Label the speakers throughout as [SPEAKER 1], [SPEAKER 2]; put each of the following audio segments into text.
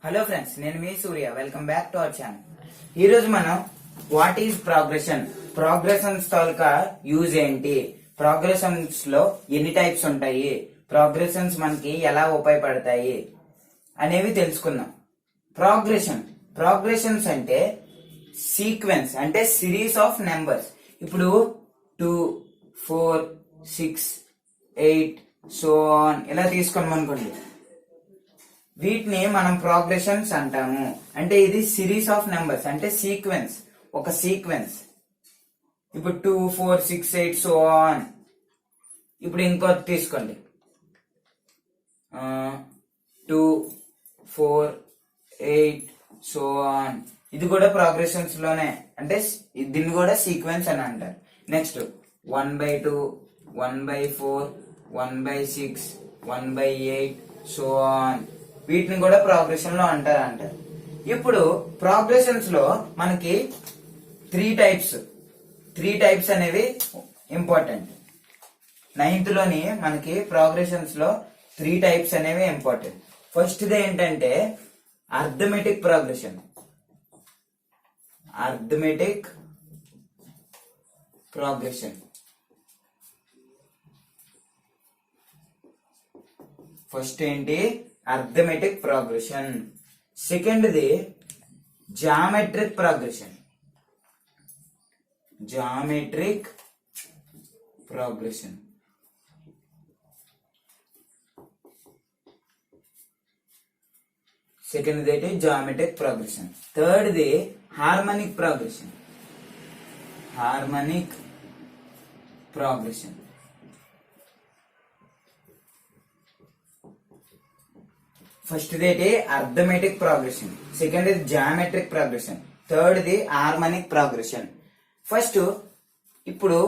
[SPEAKER 1] Hello friends, నేను మీ Surya. Welcome back to our channel. ఈ రోజు మనం వాట్ ఈజ్ ప్రోగ్రెషన్స్ తాలూకా యూజ్ ఏంటి, ప్రోగ్రెషన్స్ లో ఎన్ని టైప్స్ ఉంటాయి, ప్రోగ్రెషన్స్ మనకి ఎలా ఉపయోగపడతాయి అనేవి తెలుసుకుందాం. ప్రోగ్రెషన్స్ అంటే సీక్వెన్స్, అంటే సిరీస్ ఆఫ్ నెంబర్స్. ఇప్పుడు 2, 4, 6, 8 సో ఆన్ ఇలా తీసుకున్నాం అనుకోండి, వీటిని మనం ప్రోగ్రెషన్స్ అంటాము. అంటే ఇది సిరీస్ ఆఫ్ నెంబర్స్, అంటే సీక్వెన్స్, ఒక సీక్వెన్స్. ఇప్పుడు 2, 4, 6, 8 సో ఆన్. ఇప్పుడు ఇంకోటి తీసుకోండి, 2, 4, 8 సో ఆన్. ఇది కూడా ప్రోగ్రెషన్స్ లోనే, అంటే దీన్ని కూడా సీక్వెన్స్ అని అంటారు. Next 1/2, 1/4, 1/6, 1/8 so on. వీటిని కూడా ప్రోగ్రెషన్ లో అంటారు. ఇప్పుడు ప్రోగ్రెషన్స్ లో మనకి త్రీ టైప్స్ అనేవి ఇంపార్టెంట్. 9th లోని మనకి ప్రోగ్రెషన్స్ లో 3 టైప్స్ అనేవి ఇంపార్టెంట్. ఫస్ట్ ది ఏంటంటే అర్థమెటిక్ ప్రోగ్రెషన్. ఫస్ట్ ఏంటి? Arithmetic progression. Second the geometric progression. Second ఏంటి? Geometric progression. Third the harmonic progression. First the arithmetic progression, second ఇది geometric progression, third the harmonic progression. First ఇప్పుడు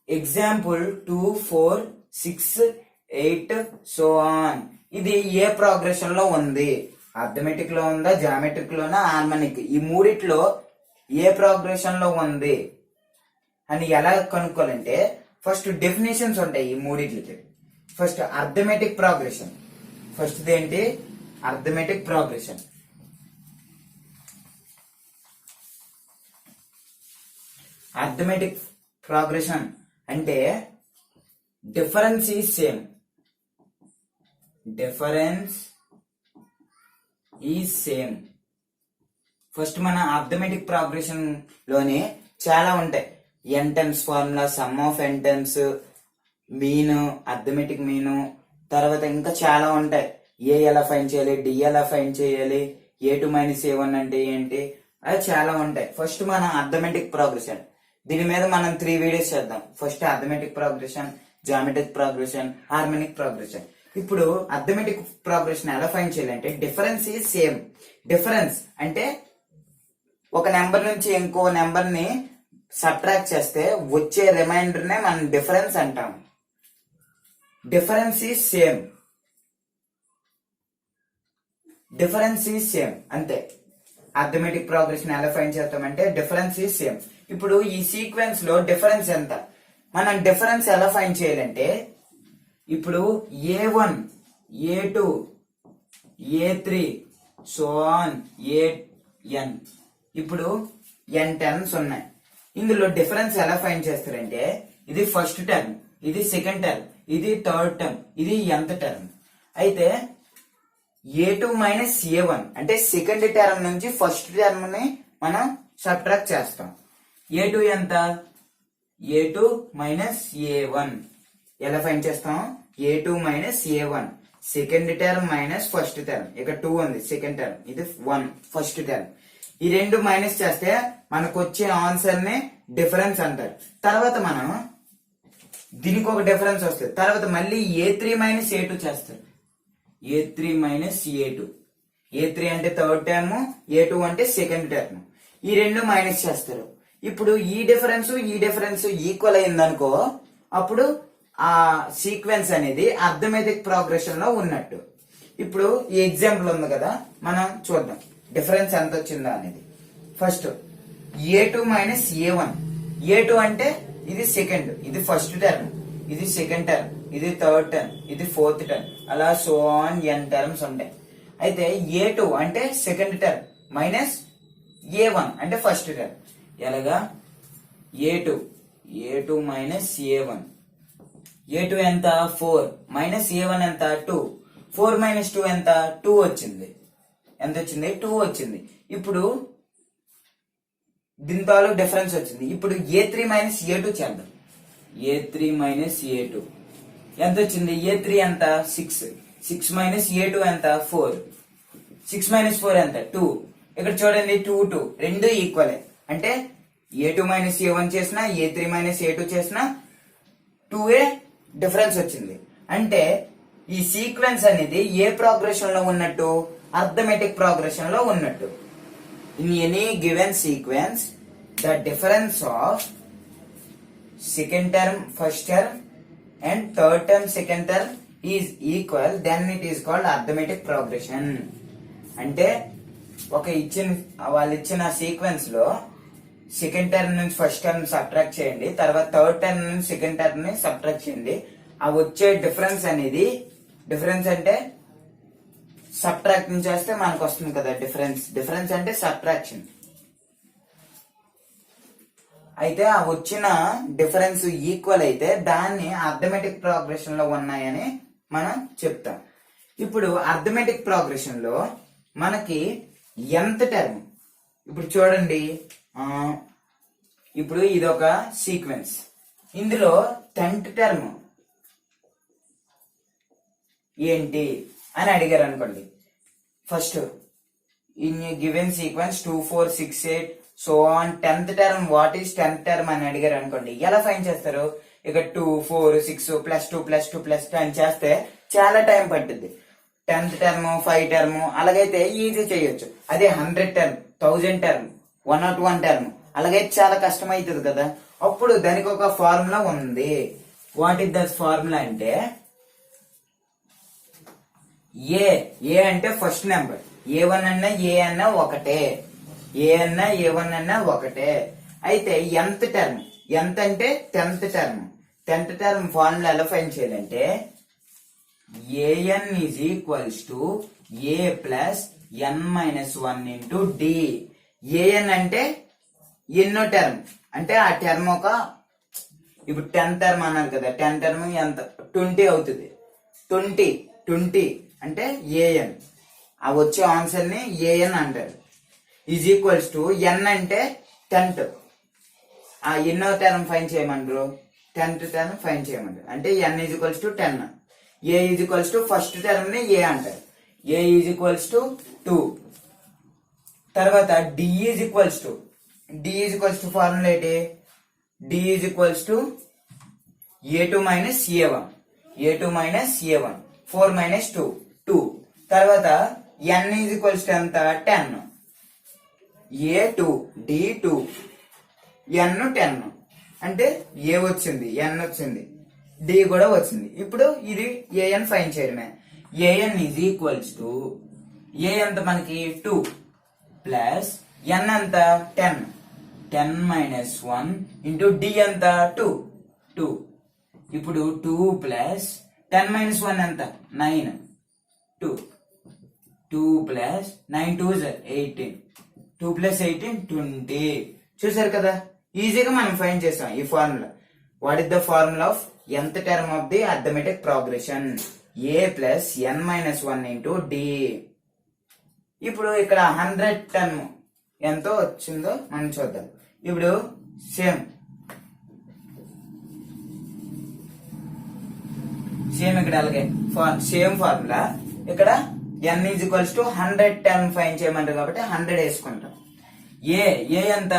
[SPEAKER 1] example 2, 4, 6, 8 so on. ఇది ఏ progression లో ఉంది? Arithmetic లో ఉందా, జామెట్రిక్ లోనా, హార్మోనిక్? ఈ మూడిట్లో ఏ ప్రోగ్రెషన్ లో ఉంది అని ఎలా కనుక్కోవాలంటే ఫస్ట్ డెఫినేషన్స్ ఉంటాయి ఈ మూడిట్లకి. First arithmetic progression. ఫస్ట్ ఏంటి? Arithmetic progression. అర్థమెటిక్ ప్రోగ్రెషన్ అంటే డిఫరెన్స్ ఈజ్ సేమ్. ఫస్ట్ మన అర్థమెటిక్ ప్రోగ్రెషన్ లోనే చాలా ఉంటాయి. Nth's formula, sum of nth's, mean, arithmetic mean, తర్వాత ఇంకా చాలా ఉంటాయి. ఏ ఎలా ఫైండ్ చేయాలి, డి ఎలా ఫైండ్ చేయాలి, A2 - A1 అంటే ఏంటి, అది చాలా ఉంటాయి. ఫస్ట్ మన అర్థమెటిక్ ప్రోగ్రెషన్, దీని మీద మనం 3 వీడియోస్ చేద్దాం. First arithmetic progression, geometric progression, harmonic progression. ఇప్పుడు అర్థమెటిక్ ప్రోగ్రెషన్ ఎలా ఫైండ్ చేయాలంటే డిఫరెన్స్ ఈజ్ సేమ్. డిఫరెన్స్ అంటే ఒక నెంబర్ నుంచి ఇంకో నెంబర్ ని సబ్ట్రాక్ట్ చేస్తే వచ్చే రిమైండర్ నే మనం డిఫరెన్స్ అంటాం. డిఫరెన్స్ ఈజ్ సేమ్ అంతే. అర్థమెటిక్ ప్రోగ్రెషన్ ఎలా ఫైండ్ చేస్తామంటే డిఫరెన్స్ ఈజ్ సేమ్. ఇప్పుడు ఈ సీక్వెన్స్ లో డిఫరెన్స్ ఎంత? మనం డిఫరెన్స్ ఎలా ఫైండ్ చేయాలంటే ఇప్పుడు A1, A2, A3 so on AN. ఇప్పుడు n టర్మ్స్ ఉన్నాయి. ఇందులో డిఫరెన్స్ ఎలా ఫైండ్ చేస్తారంటే ఇది ఫస్ట్ టర్మ్, ఇది సెకండ్ టర్మ్, ఇది థర్డ్ టర్మ్, ఇది nth టర్మ్. అయితే A2 - A1 అంటే సెకండ్ టర్మ్ నుంచి ఫస్ట్ టర్మ్ ని మనం సబ్ట్రాక్ట్ చేస్తాం. A2 ఎంత? A2 - A1 ఎలా ఫైండ్ చేస్తాం? A2 - A1 second term minus first term. ఇక్కడ 2 ఉంది సెకండ్ టర్మ్, ఇది 1 ఫస్ట్ టర్మ్. ఈ రెండు మైనస్ చేస్తే మనకు వచ్చే ఆన్సర్ ని డిఫరెన్స్ అంటారు. తర్వాత మనం దీనికి ఒక డిఫరెన్స్ వస్తుంది. తర్వాత మళ్ళీ A3 - A2 చేస్తారు. A3 - A2. A3 అంటే థర్డ్ టర్మ్, A2 అంటే సెకండ్ టర్మ్. ఈ రెండు మైనస్ చేస్తారు. ఇప్పుడు ఈ డిఫరెన్స్ ఈక్వల్ అయిందనుకో, అప్పుడు ఆ సీక్వెన్స్ అనేది అర్థమెటిక్ ప్రోగ్రెషన్ లో ఉన్నట్టు. ఇప్పుడు ఈ ఎగ్జాంపుల్ ఉంది కదా, మనం చూద్దాం డిఫరెన్స్ ఎంత వచ్చిందా అనేది. First A2 - A1. A2 అంటే ఇది సెకండ్, ఇది ఫస్ట్ టర్మ్, ఇది సెకండ్ టర్మ్, ఇది థర్డ్ టర్మ్, ఇది ఫోర్త్ టర్మ్, అలా సో ఆన్ n టర్మ్స్ ఉంటాయి. అయితే A2 అంటే సెకండ్ టర్మ్ మైనస్ A1 అంటే ఫస్ట్ టర్మ్. ఎలాగా A2 మైనస్ A1. A2 ఎంత 4 మైనస్ A1 ఎంత 2. 4 మైనస్ 2 ఎంత 2 వచ్చింది. ఎంత వచ్చింది 2 వచ్చింది. ఇప్పుడు దీంతో డిఫరెన్స్ వచ్చింది. ఇప్పుడు A3 మైనస్ A2 చేద్దాం. A3 మైనస్ A2 ఎంత వచ్చింది? A3 ఎంత 6. 6 మైనస్ A2 ఎంత 4. 6 మైనస్ 4 ఎంత 2. ఇక్కడ చూడండి 2 2 రెండు ఈక్వలే. అంటే A2 మైనస్ A1 చేసిన A3 మైనస్ A2 చేసిన 2A డిఫరెన్స్ వచ్చింది. అంటే ఈ సీక్వెన్స్ అనేది ఏ ప్రోగ్రెషన్ లో ఉన్నట్టు? అర్థమెటిక్ ప్రోగ్రెషన్ లో ఉన్నట్టు. In any given sequence the difference of second term first term and third term second term is equal, then it is called arithmetic progression. అంటే వాళ్ళు ఇచ్చిన సీక్వెన్స్ లో సెకండ్ టర్మ్ నుంచి ఫస్ట్ టర్మ్ సబ్ట్రాక్ట్ చేయండి, తర్వాత third term నుంచి second term ని subtract చేయండి. ఆ వచ్చే డిఫరెన్స్ అనేది, డిఫరెన్స్ అంటే సబ్ట్రాక్ట్ చేస్తే మనకు వస్తుంది కదా డిఫరెన్స్ అంటే సబ్ట్రాక్షన్. అయితే ఆ వచ్చిన డిఫరెన్స్ ఈక్వల్ అయితే దాన్ని అర్థమెటిక్ ప్రోగ్రెషన్ లో ఉన్నాయని మనం చెప్తాం. ఇప్పుడు అర్థమెటిక్ ప్రోగ్రెషన్ లో మనకి nth టర్మ్, ఇప్పుడు చూడండి, ఇప్పుడు ఇది ఒక సీక్వెన్స్. ఇందులో 10th టర్మ్ ఏంటి అని అడిగారు అనుకోండి. First in given sequence 2 4 6 8 so on 10th term what is 10th term అని అడిగారు అనుకోండి. ఎలా ఫైండ్ చేస్తారు? ఇక 2 4 6 ప్లస్ 2 ప్లస్ 2 ప్లస్ 2 అని చేస్తే చాలా టైం పట్టుద్ది. 10th టర్మ్ 5 టర్మ్ అలాగైతే ఈజీ చేయొచ్చు. అదే 100 టర్మ్ 1000 టర్మ్ 101 టర్మ్ అలాగైతే చాలా కష్టం అవుతుంది కదా. అప్పుడు దానికి ఒక ఫార్ములా ఉంది. వాట్ ఇస్ దట్ ఫార్ములా అంటే ఏ అంటే ఫస్ట్ నెంబర్. A1 అన్నా A అన్నా ఒకటే, ఏ అన్నా A1 అన్నా ఒకటే. అయితే nth టర్మ్, ఎంత అంటే 10th term. 10th term formula ఎలా ఫైండ్ చేయాలంటే an is equals to a plus n minus 1 into d. an అంటే ఎన్నో టర్మ్, అంటే ఆ టర్మ్ ఒక, ఇప్పుడు 10th టర్మ్ అన్నారు కదా, 10th టర్మ్ ఎంత 20 అవుతుంది. 20 అంటే an. ఆ వచ్చే ఆన్సర్ ని an అంటారు. ఈజ్ ఈక్వల్స్ టు n అంటే 10th. ఆ ఎన్నో టర్మ్ ఫైన్ చేయమంటారు? 10th టర్మ్ ఫైన్ చేయమంటారు. అంటే n is equals to 10. a is equals to first term ని a అంటారు. a is equals to 2. తర్వాత d is equals to formula ఏంటి? d is equals to a2 minus a1. 4 minus 2. తర్వాత n is equals to ఎంత? 10. a2 d2 n 10 అంటే a వచ్చింది, n వచ్చింది, d కూడా వచ్చింది. ఇప్పుడు ఇది an ఫైన్ చేయడమే. an is equals to a ఎంత మనకి 2 ప్లస్ n ఎంత 10 మైనస్ 1 ఇంటూ d ఎంత 2. ఇప్పుడు 2 ప్లస్ 10 మైనస్ 1 ఎంత 9. 2 ప్లస్ 9 2 18. 2 ప్లస్ 18 20. చూసారు కదా, ఈజీగా మనం ఫైండ్ చేస్తాం ఈ formula. What is the formula of nth term of the arithmetic progression? a plus n minus 1 into d. ఇప్పుడు ఇక్కడ 100 టర్మ్ ఎంతో వచ్చిందో మనం చూద్దాం. ఇప్పుడు సేమ్ ఇక్కడ అలాగే సేమ్ ఫార్ములా. ఇక్కడ n is equals to 100 term fine చేయమంటారు కాబట్టి 100 వేసుకుంటాం. ఏ ఎంత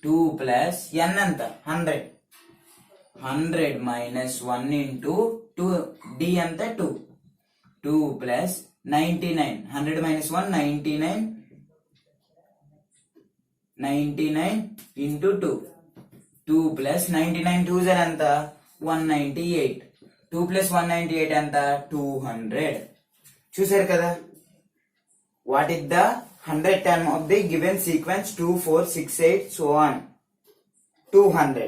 [SPEAKER 1] 2 ప్లస్ n ఎంత 100 మైనస్ 1 ఇంటూ 2 d ఎంత 2 ప్లస్ 99. 100 మైనస్ 1 99 ఇంటూ 2 ప్లస్ 99 2 ఎంత 198. 2 ప్లస్ 198 ఎంత 200. చూసారు కదా, what is the 100 term of the given sequence 2 4 6 8 so on 200.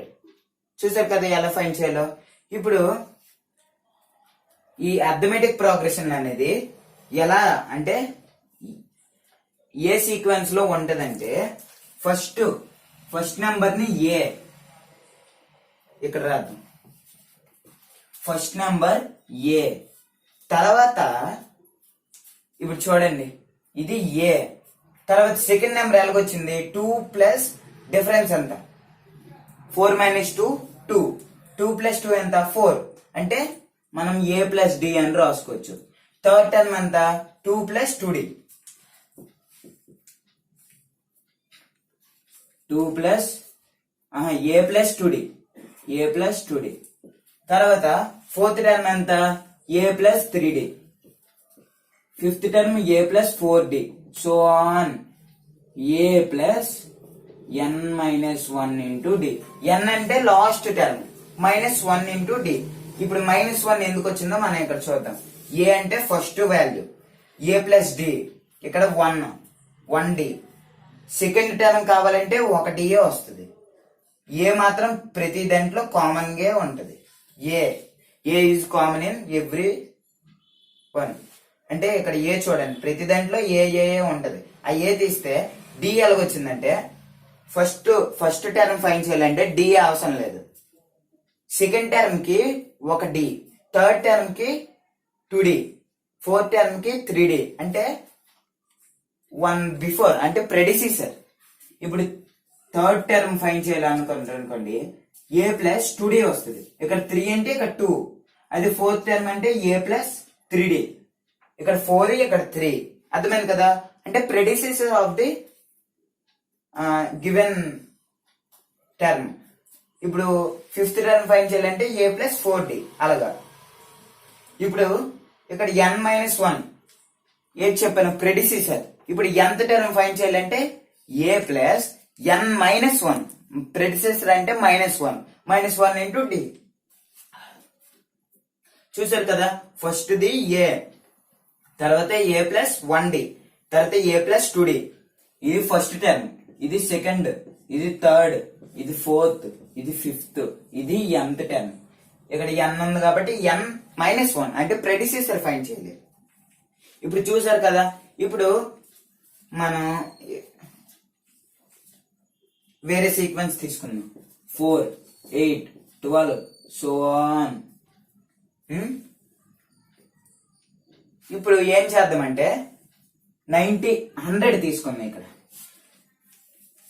[SPEAKER 1] చూసారు కదా ఎలా ఫైండ్ చేయాలో. ఇప్పుడు ఈ అర్థమెటిక్ ప్రోగ్రెషన్ అనేది ఎలా అంటే ఏ సీక్వెన్స్ లో ఉంటదంటే ఫస్ట్ నెంబర్ ని ఏ ఇక్కడ రాద్దాం. ఫస్ట్ నెంబర్ ఏ, తర్వాత ఇప్పుడు చూడండి ఇది ఏ, తర్వాత సెకండ్ నెంబర్ ఎలాగొచ్చింది 2 ప్లస్ డిఫరెన్స్ ఎంత 4 మైనస్ 2 2, 2 ప్లస్ 2 ఎంత 4, అంటే మనం ఏ ప్లస్ డి అని రాసుకోవచ్చు. థర్డ్ టర్మ్ ఎంత 2 plus 2d, 2 plus a plus 2d, a plus 2d. తర్వాత ఫోర్త్ టర్మ్ ఎంత a plus 3d, fifth term a plus 4d, so on a plus n minus 1 into d. n అంటే last term, minus 1 into d. ఇప్పుడు minus 1 ఎందుకు వచ్చిందో మనం ఇక్కడ చూద్దాం. A అంటే first value, a plus d ఇక్కడ 1d. సెకండ్ టర్మ్ కావాలంటే 1a వస్తుంది. ఏ మాత్రం ప్రతి దాంట్లో కామన్ గా ఉంటది. A is common in every one. అంటే ఇక్కడ ఏ చూడండి ప్రతి దాంట్లో ఏ ఉంటది. ఆ ఏ తీస్తే డి ఎలాగొచ్చిందంటే ఫస్ట్ టర్మ్ ఫైన్ చేయాలంటే డి అవసరం లేదు. సెకండ్ టర్మ్ కి 1d, థర్డ్ టర్మ్ కి 2d, ఫోర్త్ టర్మ్ కి 3d, అంటే 1 బిఫోర్ అంటే ప్రెడిసిసర్. ఇప్పుడు థర్డ్ టర్మ్ ఫైన్ చేయాలనుకోండి ఏ ప్లస్ 2d వస్తుంది. ఇక్కడ 3 అంటే ఇక్కడ 2, అది ఫోర్త్ టర్మ్ అంటే ఏ ప్లస్ 3d, ఇక్కడ 4 ఇక్కడ 3. అర్థమైంది కదా, అంటే ప్రెడిసిసర్ ఆఫ్ ది గివెన్ టర్మ్. ఇప్పుడు ఫిఫ్త్ టర్మ్ ఫైన్ చేయాలంటే ఏ ప్లస్ 4d అలాగా. ఇప్పుడు ఇక్కడ n మైనస్ 1 ఏది చెప్పాను ప్రెడిసిసర్. ఇప్పుడు nth టర్మ్ ఫైన్ చేయాలంటే ఏ ప్లస్ n మైనస్ 1, ప్రెడిసిసర్ అంటే -1 ఇంటూ డి. చూసారు కదా, ఫస్ట్ ది ఏ, తర్వాత ఏ ప్లస్ 1d, తర్వాత ఏ ప్లస్ 2d. ఇది ఫస్ట్ టర్మ్, ఇది సెకండ్, ఇది థర్డ్, ఇది ఫోర్త్, ఇది ఫిఫ్త్, ఇది nth టర్మ్. ఇక్కడ n ఉంది కాబట్టి n మైనస్ 1 అంటే ప్రెడిసిసర్ ఫైండ్ చేయాలి. ఇప్పుడు చూసారు కదా, ఇప్పుడు మనం వేరే సీక్వెన్స్ తీసుకుందాం. 4 8 12 సో ఆన్. ఇప్పుడు ఏం చేద్దామంటే 90 100 తీసుకుందాం. ఇక్కడ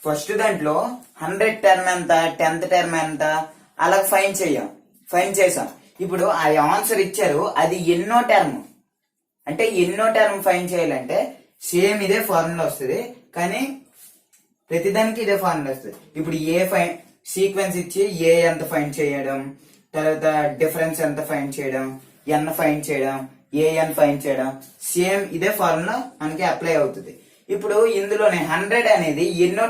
[SPEAKER 1] ఫస్ట్ దాంట్లో 100 టర్మ్ ఎంత, 10th టర్మ్ ఎంత అలా ఫైన్ చేసాం. ఇప్పుడు ఆ ఆన్సర్ ఇచ్చారు, అది ఎన్నో టర్మ్ అంటే ఎన్నో టర్మ్ ఫైన్ చేయాలంటే సేమ్ ఇదే ఫార్ములా వస్తుంది, కానీ ప్రతిదానికి ఇదే ఫార్ములా వస్తుంది. ఇప్పుడు ఏ సీక్వెన్స్ ఇచ్చి ఏ ఎంత ఫైన్ చేయడం, తర్వాత డిఫరెన్స్ ఎంత ఫైన్ చేయడం, ఎన్ ఫైన్ చేయడం, ఏఎన్ ఫైన్ చేయడం, సేమ్ ఇదే ఫార్ములా మనకి అప్లై అవుతుంది. ఇప్పుడు ఇందులోనే 100 అనేది ఎన్నో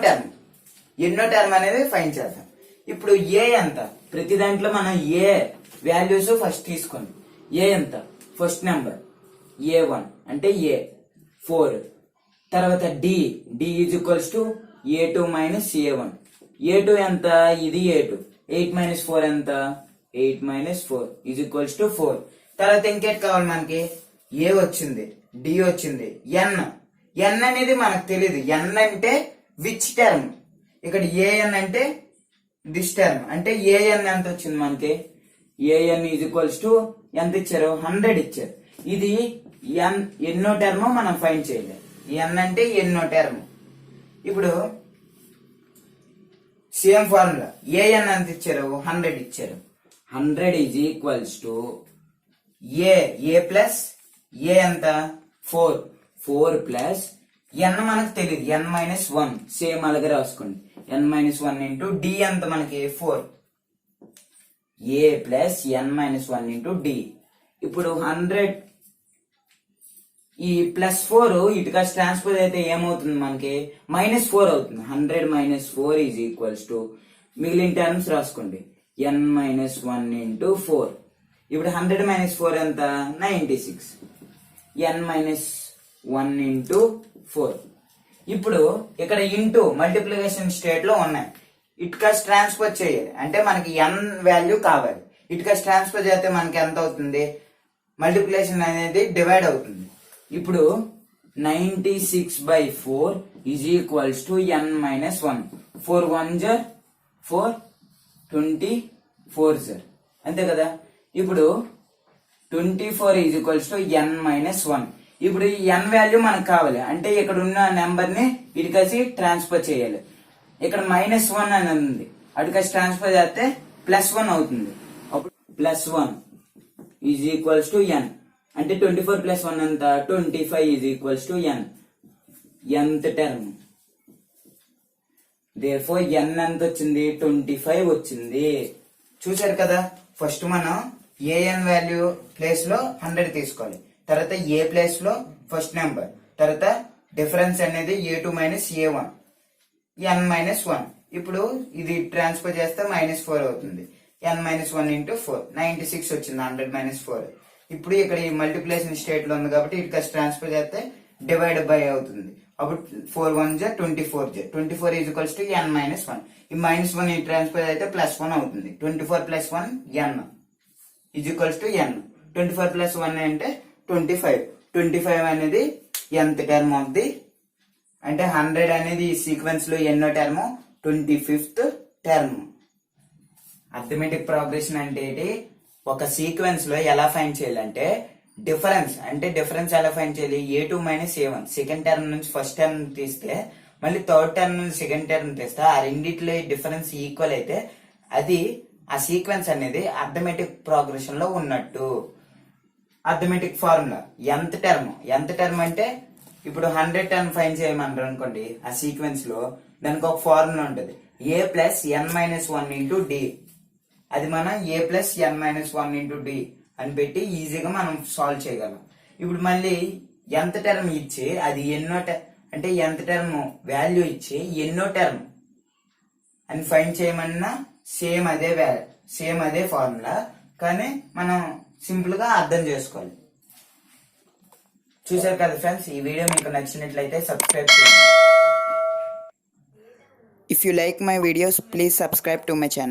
[SPEAKER 1] టర్మ్ అనేది ఫైన్ చేద్దాం. ఇప్పుడు ఏ ఎంత, ప్రతి దాంట్లో మనం ఏ వాల్యూస్ ఫస్ట్ తీసుకోండి. ఏ ఎంత ఫస్ట్ నెంబర్ A1 అంటే ఏ 4, తర్వాత d is equals to A2 minus A1. A2 ఎంత, ఇది A2, 8 మైనస్ 4 ఎంత 8 మైనస్ 4 ఈజ్ ఈక్వల్స్ టు 4. తర్వాత ఇంకేట్ కావాలి మనకి, ఏ వచ్చింది, డి వచ్చింది, ఎన్ అనేది మనకు తెలియదు. ఎన్ అంటే విచ్ టర్మ్, ఇక్కడ ఏఎన్ అంటే దిస్ టర్మ్, అంటే ఏఎన్ ఎంత వచ్చింది మనకి, ఏఎన్ ఈజ్ ఈక్వల్స్ టు ఎంత ఇచ్చారు 100 ఇచ్చారు. ఇది ఎన్నో టర్మ్ మనం ఫైండ్ చేయలేదు. ఎన్ అంటే ఎన్నో టర్మ్. ఇప్పుడు సేమ్ ఫార్ములా, ఏఎన్ ఎంత ఇచ్చారు 100 ఇచ్చారు. 100 is equals to a plus a ఎంత 4 ప్లస్ ఎన్ మనకు తెలియదు, ఎన్ మైనస్ 1 సేమ్ అలాగే రాసుకోండి. ఎన్ మైనస్ 1 ఇంటూ డి ఎంత మనకి 4, ఏ ప్లస్ ఎన్ మైనస్ 1 ఇంటూ డి. ఇప్పుడు 100 ఈ +4 ఇటుగా ట్రాన్స్పోజ్ అయితే ఏమవుతుంది మనకి -4 అవుతుంది. 100 మైనస్ 4 ఈజ్ ఈక్వల్స్ టు మిగిలిన టర్మ్స్ రాసుకోండి, n మైనస్ 1 ఇంటూ 4. ఇప్పుడు 100 మైనస్ 4 ఎంత 96, n మైనస్ 1 ఇంటూ 4. ఇప్పుడు ఇక్కడ ఇంటూ మల్టిప్లికేషన్ స్టేట్ లో ఉన్నాయి. ఇటుకస్ ట్రాన్స్ఫర్ చేయాలి అంటే మనకి n వాల్యూ కావాలి. ఇటుకస్ ట్రాన్స్ఫర్ చేస్తే మనకి ఎంత అవుతుంది, మల్టిప్లికేషన్ అనేది డివైడ్ అవుతుంది. ఇప్పుడు 96/4 is equals to n minus 1. 4 1 4, 24 అంతే కదా. ఇప్పుడు 24 is equals to n minus 1. ఇప్పుడు ఈ n వాల్యూ మనకు కావాలి అంటే ఇక్కడ ఉన్న నెంబర్ ని ఇటుకసి ట్రాన్స్ఫర్ చేయాలి. ఇక్కడ -1 అని ఉంది, అటుకసి ట్రాన్స్ఫర్ చేస్తే +1 అవుతుంది. అప్పుడు +1 ఈజ్ ఈక్వల్స్ టు n అంటే 24 + 1 ఎంత 25 is equals to n, nth term. Therefore n ఎంత వచ్చింది 25 వచ్చింది. చూసారు కదా. ఫస్ట్ మనం an వాల్యూ ప్లేస్ లో 100 తీసుకోవాలి, తర్వాత ఏ ప్లేస్ లో ఫస్ట్ నెంబర్, తర్వాత డిఫరెన్స్ అనేది a2 minus a1 n minus 1. ఇప్పుడు ఇది ట్రాన్స్ఫర్ చేస్తే -4 అవుతుంది. n మైనస్ 1 ఇంటూ 4 96 వచ్చింది. 100 మైనస్ 4. ఇప్పుడు ఇక్కడ ఈ మల్టిప్లికేషన్ స్టేట్ లో ఉంది కాబట్టి ఇటు ట్రాన్స్ఫర్ చేస్తే డివైడ్ బై అవుతుంది. అప్పుడు 4 1 24 24 is equals to n minus 1. ఈ -1 ఈ ట్రాన్స్ఫర్ అయితే +1 అవుతుంది. 24 + 1 n is equals to n. 24 + 1 అంటే 25. 25 అనేది nth టర్మ్ ఆఫ్ ది, అంటే 100 అనేది ఈ సీక్వెన్స్ లో ఎన్నో term 25th term. Arithmetic progression అంటే ఏంటి? ఒక సీక్వెన్స్ లో ఎలా ఫైండ్ చేయాలంటే డిఫరెన్స్ ఎలా ఫైండ్ చేయాలి? a2 minus a1 second term నుంచి ఫస్ట్ టర్మ్ తీస్తే మళ్ళీ థర్డ్ టర్మ్ నుంచి సెకండ్ టర్మ్ తీస్తే ఆ రెండిట్లో డిఫరెన్స్ ఈక్వల్ అయితే అది ఆ సీక్వెన్స్ అనేది అర్థమెటిక్ ప్రోగ్రెషన్ లో ఉన్నట్టు. అర్థమెటిక్ ఫార్ములా nth టర్మ్ అంటే ఇప్పుడు 100 టర్మ్ ఫైండ్ చేయమన్నారు అనుకోండి, ఆ సీక్వెన్స్ లో దానికి ఒక ఫార్ములా ఉంటుంది, a plus n minus 1 into d. అది మనం a plus n minus 1 into d అని పెట్టి ఈజీగా మనం సాల్వ్ చేయగలం. ఇప్పుడు మళ్ళీ nth టర్మ్ ఇచ్చి అది ఎన్నో అంటే nth టర్మ్ వాల్యూ ఇచ్చి ఎన్నో టర్మ్ అని ఫైండ్ చేయమన్నా సేమ్ అదే ఫార్ములా, కానీ మనం సింపుల్ గా అర్థం చేసుకోవాలి. చూసారు కదా ఫ్రెండ్స్, ఈ వీడియో మీకు నచ్చినట్లయితే సబ్స్క్రైబ్ చేయండి. If you like my videos, please subscribe to my channel.